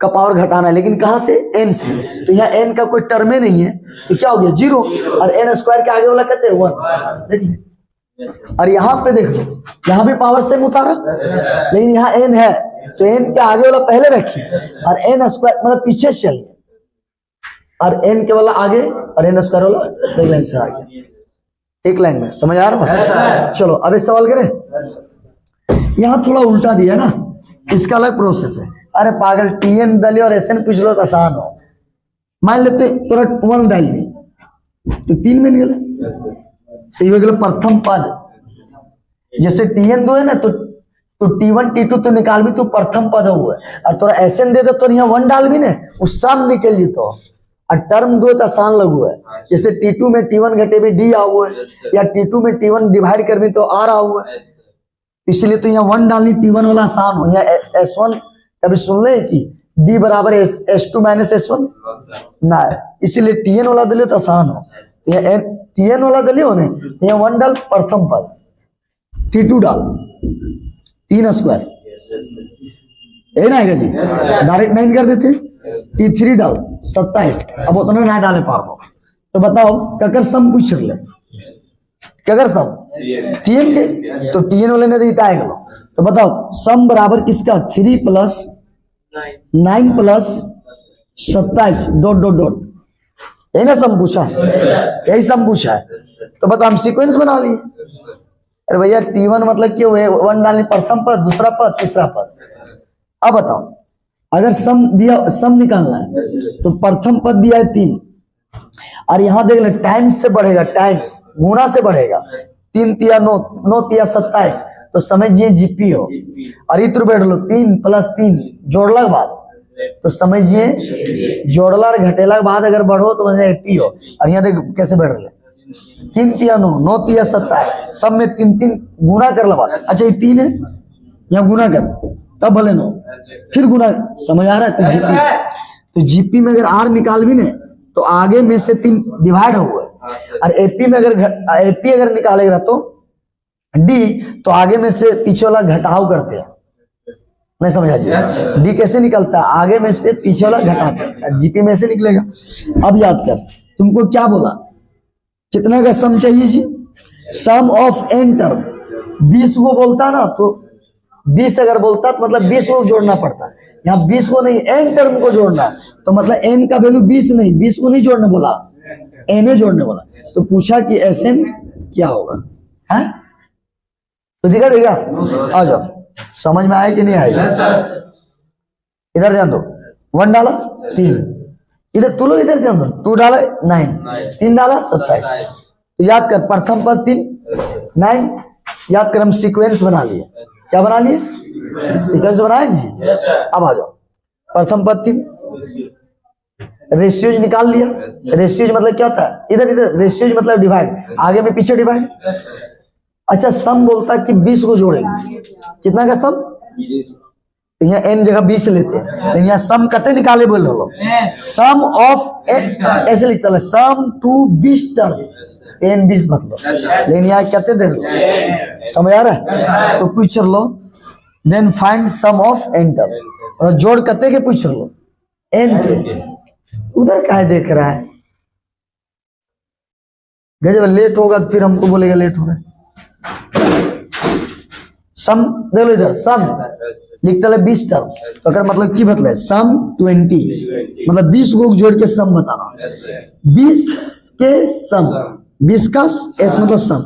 का पावर घटाना है, लेकिन कहां से? n से। तो यहाँ n का कोई टर्म नहीं है तो क्या हो गया? 0। और n स्क्वायर के आगे वाला कहते हैं 1। और यहाँ पे देख लो, यहाँ भी पावर सेम उतारा, लेकिन यहाँ n है तो n के आगे वाला पहले रखिए और n स्क्वायर मतलब पीछे चलिए, और n के वाला आगे और n स्क्वायर वाला एक लाइन से आगे, एक लाइन में। समझ आ रहा है? चलो अब इस सवाल करें। यहाँ थोड़ा उल्टा दिया ना, इसका अलग प्रोसेस है। अरे पागल, Tn डालिए और Sn पूछ लो तो आसान हो। मान लेते तुरंत 1 डाल दी तो 3 में निकले, तो ये प्रथम पद। जैसे Tn 2 है ना तो तो T1 T2 तो निकाल भी, तू प्रथम पद हुआ और तोरा SN दे दे तो यहाँ 1 डाल भी ने, उस सम निकल जी तो। और टर्म दो तो आसान लगू है, जैसे T2 में T1 घटे भी D आओ है, या T2 में T1 डिवाइड कर भी तो R आओ है, इसलिए तो यहाँ 1 डालनी, T1 वाला आसान हो। यहाँ S1 कभी सुन ले कि D बराबर S2 माइनस S1 ना, इसीलिए TN वाला दिले तो आसान हो। यहाँ TN वाला दिले हो ने, यहाँ 1 डाल प्रथम पद, T2 डाल 3 स्क्वायर, यही ना है जी, डायरेक्ट 9 कर देते। T3 डाल 27, अब उतना ना डाले पारो। तो बताओ ककर सम पूछ ले, ककर सम TN के, तो TN वाले ने तो इटा गलो। तो बताओ सम बराबर किसका, 3 plus 9 plus 27 dot dot dot, यही ना सम पूछा, यही सम पूछा है। तो बताओ हम सीक्वेंस बना लिए। अरे भैया T1 मतलब क्यों है, 1 डालनी प्रथम पद, दूसरा पद, तीसरा पद। अब बताओ अगर सम दिया, सम निकालना है तो प्रथम पद दिया है 3, और यहां देख ले टाइम्स से बढ़ेगा, टाइम्स गुणा से बढ़ेगा, 3 तिया 9, 9 तिया 27, तो समझिए जीपी हो। और इत्र बैठ लो 3 प्लस 3 जोड़ला के बाद, तो समझिए जोड़ला और घटेला के बाद अगर बढ़ो तो समझिए एपी हो। और यहाँ देख कैसे बैठ रहे, 3 तिया 9, 9 तिया 27, सब में 3 3 गुना कर लगा। अच्छा ये 3 है, यहाँ गुना कर तब भले 9, फिर गुना, समझ आ रहा है। तो जीपी में अगर आर निकाल भी ने तो आगे में से 3 डिवाइड हुआ, और एपी में अगर निकालेगा तो डी, तो आगे में से पीछे वाला घटाव करते हैं, नहीं समझा जी। डी कैसे निकलता है, आगे में से पीछे वाला घटाते हैं, जीपी में से निकलेगा। अब याद कर, तुमको क्या बोला, कितना का सम चाहिए जी, सम ऑफ एन टर्म। 20 को बोलता ना तो 20 अगर बोलता तो मतलब 20 को जोड़ना पड़ता, यहाँ 20 को नहीं एन टर्म को जोड़ना, तो मतलब एन का वैल्यू 20 नहीं, 20 को नहीं जोड़ने बोला, एन जोड़ने बोला। तो पूछा कि SN क्या होगा, है तो दिखा देगा। आ जाओ, समझ में आया कि नहीं आया, इधर ध्यान दो, 1 डाला 3, इधर तू लोग इधर ध्यान दो, 2 डाला 9, 3 डाला 27। तो याद कर प्रथम पद 3 9, याद कर हम सीक्वेंस बना लिए, क्या बना लिए, सीक्वेंस बनाए जी। अब आ जाओ प्रथम पद 3, रेशियोज निकाल लिया। रेशियोज मतलब क्या होता है, इधर इधर रेशियोज मतलब डिवाइड, आगे में पीछे डिवाइड। अच्छा सम बोलता है कि 20 को जोड़ेंगे, कितना का सम, यहाँ n जगह 20 लेते हैं, यहाँ सम कते निकाले बोल रहे हो, सम ऑफ ऐसे लिखता है सम टू 20 टर्म, n 20 मतलब, लेकिन यहाँ कहते दे लो, समझ आ रहा है। तो पूछ लो then find sum of n term, और जोड़ कते के पूछ लो, n के। उधर काहे देख रहा है, जब लेट होगा तो फिर हमको बोलेगा लेट हो रहा है। सम देख लो इधर, सम लिखता है 20 टर्म, तो अगर मतलब की मतलब सम 20, मतलब 20 को जोड़ के सम बताना, 20 के सम, 20 का एस मतलब सम,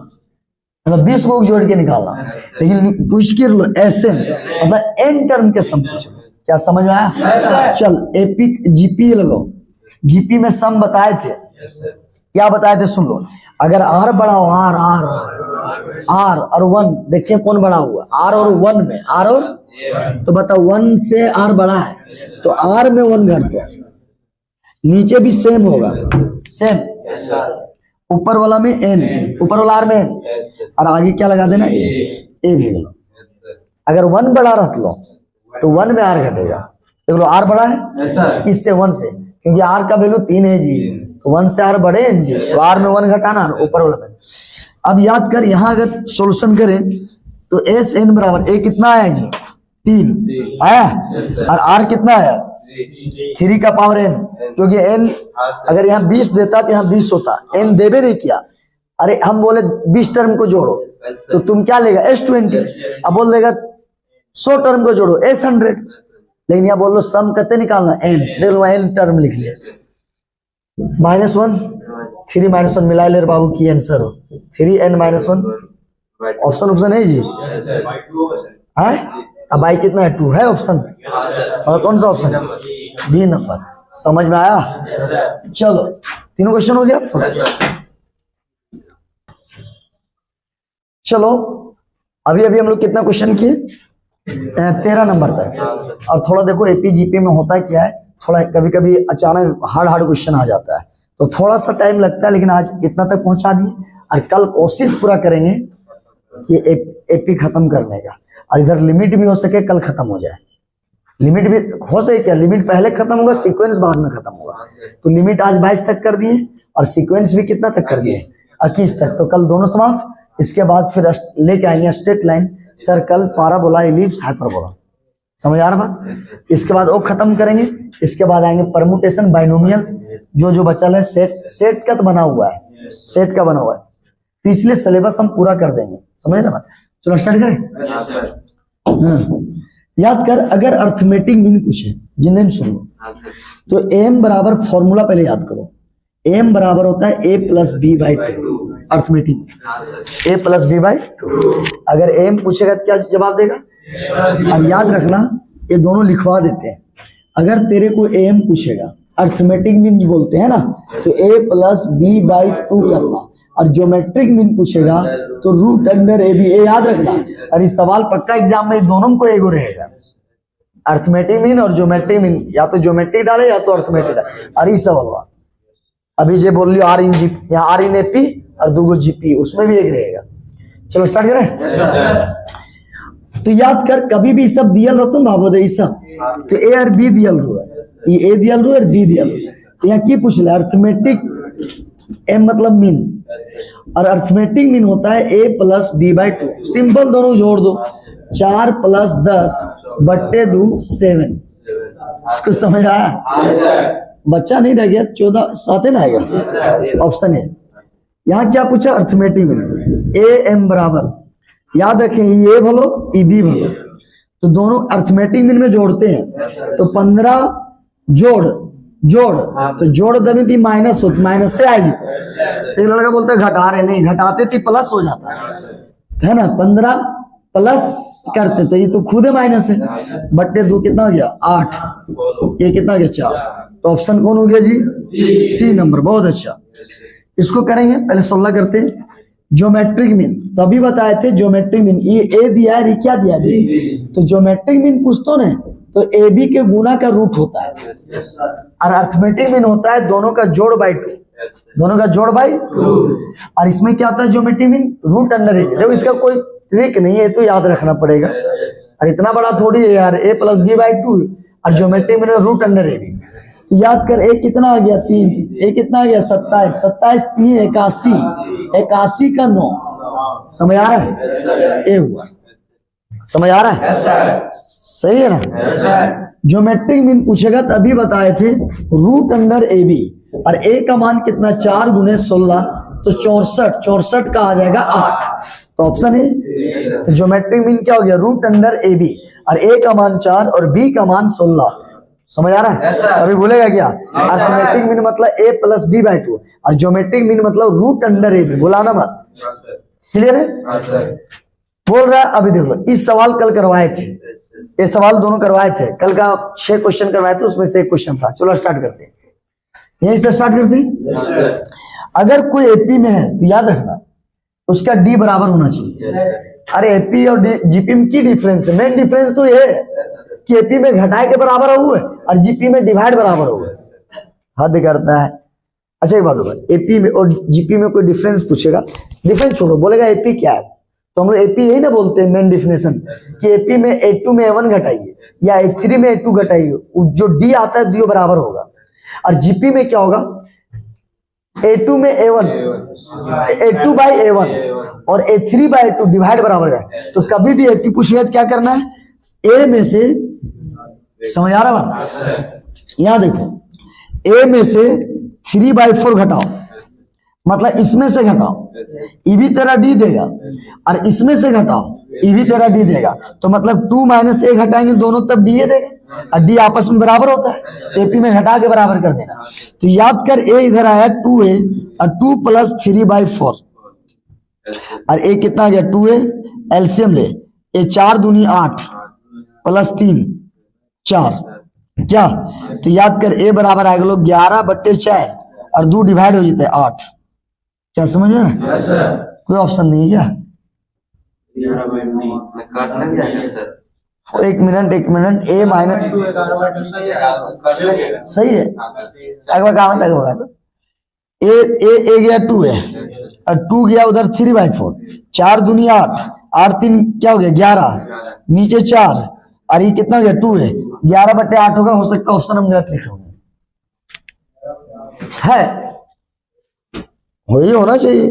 मतलब 20 को जोड़ के निकालना। लेकिन पूछ के लो SN मतलब n टर्म के सम पूछ लो, क्या समझ में आया। चल एपी जीपी लगाओ, जीपी में सम बताए थे, क्या बताए थे सुन लो। अगर R बड़ा हो, R और 1, देखिए कौन बड़ा हुआ, R और 1 में, R और, तो बताओ 1 से R बड़ा है तो R में 1 घटता, नीचे भी सेम होगा, सेम, ऊपर वाला में n, ऊपर वाला R में n, और आगे क्या लगा देना A भी। अगर 1 बड़ा रख लो तो 1 में R घटेगा, देख लो R बड़ा है इससे 1 से, क्योंकि R का वैल्यू 3 है जी, तो 1 से R बड़े हैं जी, तो R में 1 घटाना ऊपर वाला में। अब याद कर, यहाँ अगर सोल्यूशन करें तो SN बराबर A कितना आया जी 3 आया, और R कितना आया 3 का पावर n, क्योंकि n अगर यहाँ 20 देता तो यहाँ 20 होता, n देवे नहीं किया। अरे हम बोले 20 टर्म को जोड़ो तो तुम क्या लेगा S20, अब बोल देगा 100 टर्म को जोड़ो S100, लेकिन यहाँ बोल लो सम कते निकालना n, देख लो n टर्म लिख लिया, -1 3 -1 मिला ले बाबू की आंसर हो 3n -1, ऑप्शन है जी, है अब बाई कितना है 2 है ऑप्शन, और कौन सा ऑप्शन है बी नंबर। समझ में आया। चलो तीनों क्वेश्चन हो गया। चलो अभी हम लोग कितना क्वेश्चन किए, 13 नंबर तक। और थोड़ा देखो एपी जीपी में होता है क्या है, थोड़ा कभी कभी अचानक हार्ड क्वेश्चन आ जाता है तो थोड़ा सा टाइम लगता है, लेकिन आज इतना तक पहुंचा दिए और कल कोशिश पूरा करेंगे कि एपी खत्म करने का, और इधर लिमिट भी हो सके कल खत्म हो जाए। लिमिट भी हो सके क्या, लिमिट पहले खत्म होगा, सीक्वेंस बाद में खत्म होगा। तो लिमिट आज 22 तक कर दिए और सीक्वेंस भी कितना तक कर दिए, 21 तक। तो कल दोनों समाप्त। इसके बाद फिर लेके आएंगे straight line, circle, parabola, ellipse, hyperbola. समझ आ रहा बात। इसके बाद वो खत्म करेंगे। इसके बाद आएंगे परमुटेशन, बाइनोमियल, जो बचल है सेट का तो बना हुआ है, सेट का बना हुआ है, तो इसलिए सिलेबस हम पूरा कर देंगे। समझ रहे बात। चलो स्टार्ट करें। हाँ, याद कर, अगर अर्थमेटिक मीन पूछे, जिन्हें हम सुन लो, तो एम बराबर फॉर्मूला पहले याद करो। एम बराबर होता है A plus B by two. Arithmetic A plus B by two. अगर एम पूछेगा तो क्या जवाब देगा, और याद रखना ये दोनों लिखवा देते हैं। अगर तेरे को एम पूछेगा, अर्थमेटिक मीन बोलते हैं ना, तो ए प्लस बी बाई टू करना, और ज्योमेट्रिक मीन पूछेगा तो रूट अंडर ए बी। ए याद रखना, और ये सवाल पक्का एग्जाम में दोनों को एगो रहेगा, अर्थमेटिक मीन और ज्योमेट्रिक मीन, या तो ज्योमेट्रिक डाले या तो अर्थमेटिक डाले। और ये सवाल अभी जे बोल लियो आर इन जी, यहाँ आर इन एपी और दूगो जीपी, उसमें भी एक रहेगा। चलो स्टार्ट करें। तो याद कर, कभी भी सब दियल रहता ना भावो दे सब, तो ए और बी दियल हुआ, ये ए दियल हुआ और बी दियल हुआ। यहाँ की पूछ ले, अर्थमेटिक एम मतलब मीन, और अर्थमेटिक मीन होता है A plus B by two. Simple, दोनों जोड़ दो, 4 + 10 बट्टे 2 7। इसको समझ आया? बच्चा नहीं रह गया, 14 7 ना आएगा, ऑप्शन है। यहाँ क्या पूछा, अर्थमेटिक मीन ए एम बराबर, याद रखें ये भलो ये बी भलो, तो दोनों अर्थमेटिक मीन में जोड़ते हैं। तो 15 जोड़ तो जोड़ दबी थी माइनस होती, माइनस से आएगी। एक लड़का बोलता है घटा रहे, नहीं घटाते थी प्लस हो जाता है ना, 15 प्लस करते तो ये तो खुद है माइनस है। बट्टे 2 कितना हो गया 8, ये कितना हो गया 4। तो ऑप्शन कौन हो गया जी, सी नंबर। बहुत अच्छा, इसको करेंगे। पहले 16 करते हैं। ज्योमेट्रिक मीन तो अभी बताए थे, ज्योमेट्रिक मीन ये ए दिया है, क्या दिया जी, तो ज्योमेट्रिक मीन पूछतो ना, तो ए बी के गुना का रूट होता है, और अर्थमेटिक मीन होता है दोनों का जोड़ बाई 2, दोनों का जोड़ बाई 2। और इसमें क्या होता है, geometric mean root under A B. देखो इसका कोई ट्रिक नहीं है, तो याद रखना पड़ेगा, और इतना बड़ा थोड़ी है यार, ए प्लस बी बाई 2 और geometric mean root under A B. तो याद कर, ए कितना आ गया 3, ए कितना आ गया 27, 27 3 81, 81 का 9। समझ आ रहा है, ए हुआ। समझ आ रहा है, सही है ना। ज्योमेट्रिक मीन पूछेगा तो अभी बताए थे रूट अंडर ए बी, और ए का मान कितना 4 × 16 तो 64, 64 का आ जाएगा 8। तो ऑप्शन है ज्योमेट्रिक मीन क्या हो गया, रूट अंडर ए बी, और ए का मान 4 और बी का मान 16। समझ आ रहा है, अभी भूलेगा क्या। अर्थमेटिक मीन मतलब ए प्लस बी बाई 2, और ज्योमेट्रिक मीन मतलब रूट अंडर ए बी। बुलाना मत, क्लियर है, बोल रहा है। अभी देख लो, इस सवाल कल करवाए थे, ये सवाल दोनों करवाए थे कल का, 6 क्वेश्चन करवाए थे, उसमें से एक क्वेश्चन था। चलो स्टार्ट करते हैं, यहीं से स्टार्ट करते हैं। अगर कोई एपी में है तो याद रखना उसका डी बराबर होना चाहिए। अरे एपी और जीपी में की डिफरेंस है, मेन डिफरेंस तो ये है कि एपी में घटाए के बराबर हुआ है और जीपी में डिवाइड बराबर हुआ है। हद करता है। अच्छा एक बात होगा, एपी में और जीपी में कोई डिफरेंस पूछेगा, डिफरेंस छोड़ो, बोलेगा एपी क्या है, तो हम लोग एपी यही ना बोलते हैं मेन डिफिनेशन, कि एपी में A2 में A1 घटाइए या A3 में A2 घटाइए, जो डी आता है दोनों बराबर होगा। और जीपी में क्या होगा, A2 में A1, A2 बाई A1 और A3 बाई A2 डिवाइड बराबर है। तो कभी भी एपी पूछेगा तो क्या करना है, ए में से, समझ आ रहा बात, यहां देखो, ए में से 3/4 घटाओ, मतलब इसमें से घटाओ, ये भी तेरा डी देगा, और इसमें से घटाओ, ये भी तेरा डी देगा। तो मतलब 2 - a घटाएंगे दोनों तब डी देगा, और डी आपस में बराबर होता है, एपी में घटा के बराबर कर देना। तो याद कर, ए इधर आया 2a और 2 + 3/4, और ए कितना आ गया 2a, एलसीएम ले, ए 4 दूनी 8 + 3 4, क्या, तो याद कर ए बराबर आएगा लोग 11/4 और 2 डिवाइड हो जाते हैं 8। क्या समझ में, कोई ऑप्शन नहीं है क्या, एक मिनट, ए माइनस सही है, अगवा काम तक होगा तो ए गया 2 है और 2 गया उधर 3/4, 4 दूनी 8, 8 3 क्या हो गया 11, नीचे 4 और ये कितना हो गया 2 है, 11/8 होगा। हो सकता है ऑप्शन हम गलत लिखे होंगे, है वही होना चाहिए,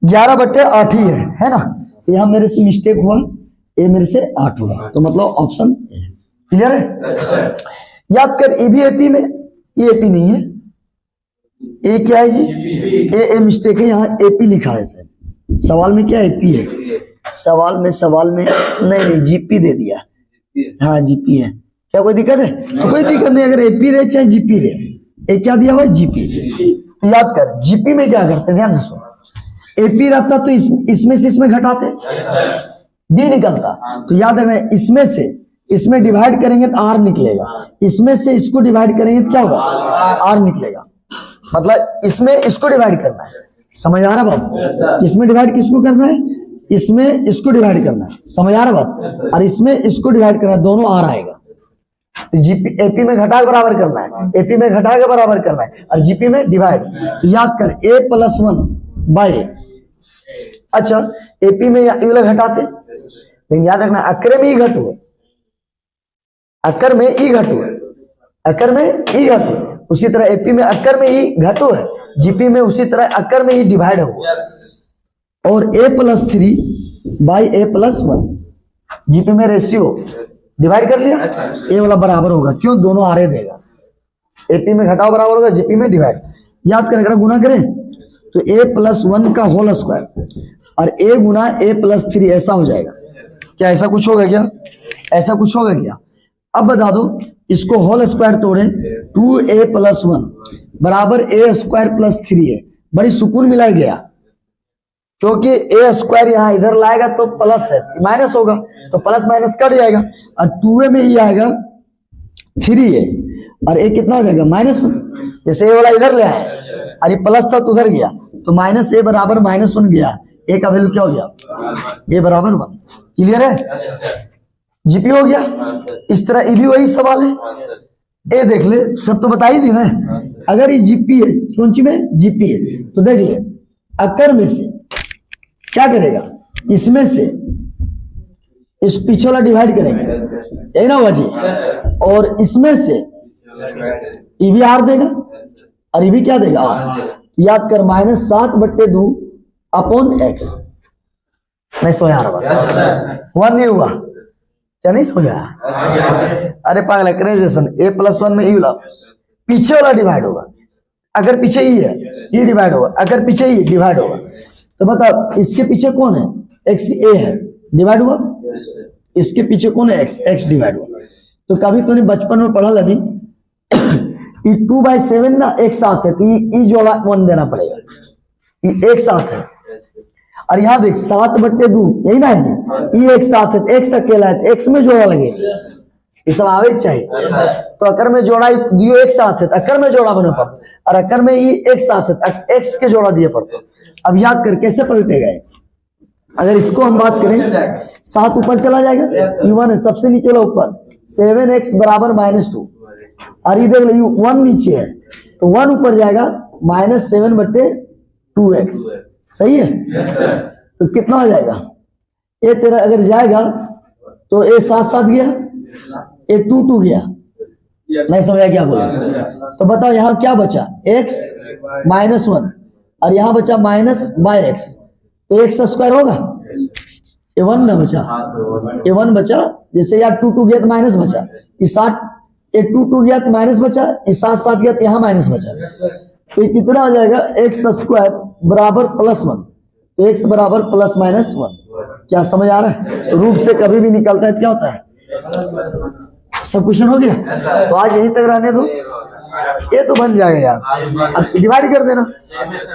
11/8 ही है ना। तो यहाँ मेरे से मिस्टेक हुआ, ए मेरे से 8 होगा, तो मतलब ऑप्शन क्लियर है। याद कर ए भी एपी में, ये एपी नहीं है, ए क्या है जी, ए मिस्टेक है, यहाँ एपी लिखा है सर, सवाल में क्या एपी है, सवाल में नहीं जीपी दे दिया, हाँ जीपी है, क्या कोई दिक्कत है? तो कोई दिक्कत नहीं, अगर एपी रहे चाहे जीपी रहे, ए क्या दिया हुआ है जीपी। तो याद कर जीपी में क्या करते, ध्यान से सुनो, एपी रहता तो इसमें से इसमें घटाते, बी निकलता, तो याद रखना इसमें से इसमें डिवाइड करेंगे तो आर निकलेगा, इसमें से इसको डिवाइड करेंगे तो क्या होगा, आर निकलेगा। मतलब इसमें इसको डिवाइड करना है, समझ आ रहा बात, इसमें डिवाइड किसको करना है, इसमें इसको डिवाइड करना है, समझ आ रहा बात, और इसमें इसको डिवाइड करना है, दोनों आर आएगा। जीपी एपी में घटा के बराबर करना है, एपी में घटा के बराबर करना है, और जीपी में डिवाइड। तो याद कर a+1/, अच्छा एपी में ये वाला घटाते, लेकिन याद रखना अक्कर में ई घट हुआ, अक्कर में ई घट हुआ, अक्कर में ई घट हुआ, उसी तरह एपी में अक्कर में ई घट हुआ है, जीपी में उसी तरह अक्कर में ई डिवाइड हुआ। और a+3/a+1, जीपी में रेशियो डिवाइड कर लिया, ए वाला बराबर होगा, क्यों, दोनों आरे देगा, एपी में घटाओ बराबर होगा, जीपी में डिवाइड। याद करें अगर गुना करें तो a+1 का होल स्क्वायर और a गुना a+3 ऐसा हो जाएगा, क्या ऐसा कुछ होगा क्या, ऐसा कुछ होगा क्या? अब बता दो, इसको होल स्क्वायर तोड़े, 2a+1 बराबर a²+3 है, बड़ी सुकून मिला गया, क्योंकि a² यहाँ इधर लाएगा तो प्लस है, माइनस होगा तो प्लस माइनस कट जाएगा, और 2a में ही आएगा 3a और a कितना हो जाएगा -1, जैसे a वाला इधर ले आए और ये प्लस था तो उधर गया, तो -a बराबर -1 गया, a का वैल्यू क्या हो गया, a बराबर 1। क्लियर है, जीपी हो गया। इस तरह ये भी वही सवाल है, ए देख ले, सब तो बता ही दी ना, अगर ये जीपी है, कौन सी में जीपी है, तो देख ले अक्कर में से क्या करेगा, इसमें से इस पीछे वाला डिवाइड करेंगे, यही ना हुआ जी, और इसमें से ये भी आर देगा और ये भी क्या देगा, आर। याद कर -7/2 अपॉन x, नहीं सोया हुआ नहीं हुआ, क्या नहीं सोया, अरे पागल ग्रेजुएशन, a+1 में ई वाला पीछे वाला डिवाइड होगा, अगर पीछे ई है ये डिवाइड होगा, अगर पीछे ई डिवाइड होगा, तो बता इसके पीछे कौन है, x a है, डिवाइड हुआ, इसके पीछे कौन है, x डिवाइड हुआ। तो कभी तूने बचपन में पढ़ा अभी 2/7 ना एक साथ है, तो ये जोड़ा 1 देना पड़ेगा, ये एक साथ है, और यहाँ देख 7/2 यही ना है, ये एक साथ है, x अकेला है, x में जोड़ा लगे, ये सब आवे चाहिए, तो अकर में जोड़ा दियो एक साथ है, अकर में जोड़ा बने पड़ता, और अकर में ये एक साथ है, x के जोड़ा दिए पड़ता। अब याद कर कैसे पलटेगा, अगर इसको हम बात करें 7 ऊपर चला जाएगा, U1 है सबसे नीचे वाला ऊपर, 7x बराबर -2, और ये देख लो 1 नीचे है, तो 1 ऊपर जाएगा -7/2x, सही है। तो कितना हो जाएगा, ए तेरा अगर जाएगा तो ए 7 गया, ए 2 गया, नहीं समझा क्या बोला, तो बताओ यहाँ क्या बचा, x -1 और यहाँ बचा -x, तो x² होगा, a1 ना बचा, a1 बचा, जैसे यार 2 गया तो माइनस बचा, ये 7 2 गया तो माइनस बचा, ये 7 गया तो यहाँ माइनस बचा, तो ये कितना हो जाएगा, x² बराबर +1, तो x बराबर ±1। क्या समझ आ रहा है, रूप से कभी भी निकलता है क्या होता है, सब क्वेश्चन हो गया, तो आज यहीं तक रहने दो, ये तो बन जाएगा यार, अब डिवाइड कर देना,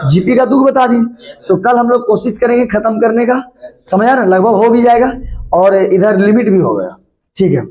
जीपी का दुख बता दिए, तो कल हम लोग कोशिश करेंगे खत्म करने का, समझ आ रहा है, लगभग हो भी जाएगा और इधर लिमिट भी हो गया, ठीक है।